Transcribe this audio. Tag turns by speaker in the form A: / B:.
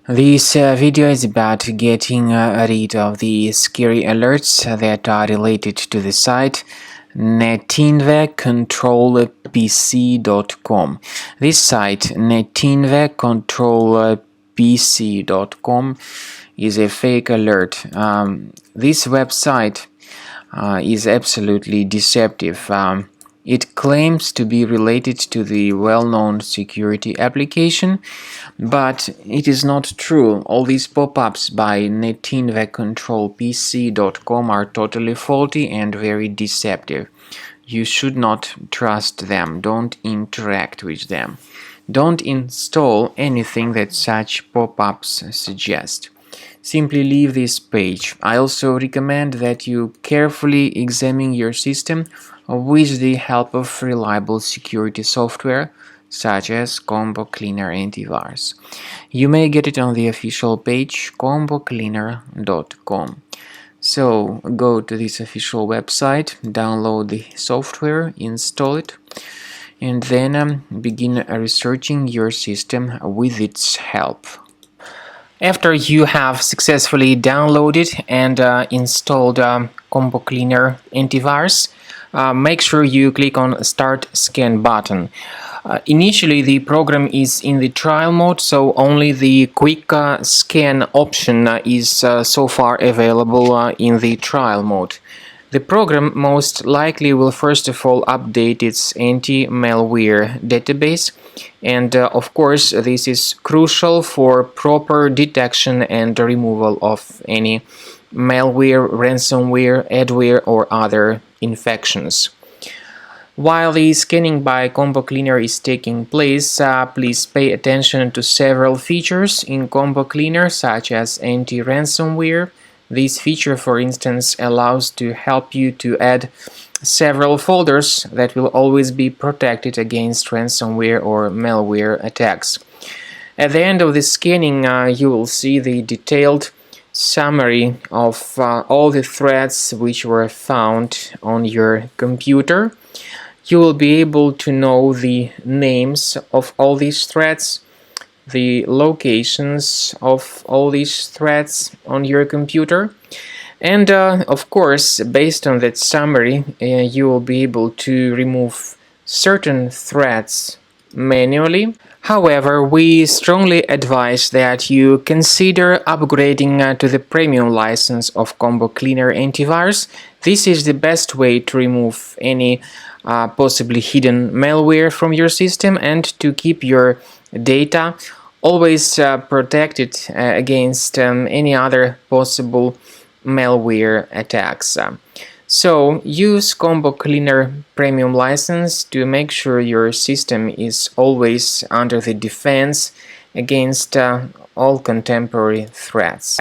A: This video is about getting rid of the scary alerts that are related to the site netinvacontrolpc.com. This site, netinvacontrolpc.com, is a fake alert. This website is absolutely deceptive. It claims to be related to the well-known security application, but it is not true. All these pop-ups by netinvacontrolpc.com are totally faulty and very deceptive. You should not trust them. Don't interact with them. Don't install anything that such pop-ups suggest. Simply leave this page. I also recommend that you carefully examine your system with the help of reliable security software such as Combo Cleaner Antivirus. You may get it on the official page combocleaner.com. So go to this official website, download the software, install it, and then begin researching your system with its help. After you have successfully downloaded and installed Combo Cleaner Antivirus, make sure you click on Start Scan button. Initially, the program is in the trial mode, so only the quick scan option is so far available in the trial mode. The program most likely will first of all update its anti-malware database, and of course this is crucial for proper detection and removal of any malware, ransomware, adware or other infections. While the scanning by Combo Cleaner is taking place, please pay attention to several features in Combo Cleaner such as anti-ransomware. This feature, for instance, allows to help you to add several folders that will always be protected against ransomware or malware attacks. At the end of the scanning, you will see the detailed summary of all the threads which were found on your computer. You will be able to know the names of all these threads, the locations of all these threads on your computer, and of course, based on that summary, you will be able to remove certain threads manually. However, we strongly advise that you consider upgrading to the premium license of Combo Cleaner Antivirus. This is the best way to remove any possibly hidden malware from your system and to keep your data always protected against any other possible malware attacks. So use Combo Cleaner Premium license to make sure your system is always under the defense against all contemporary threats.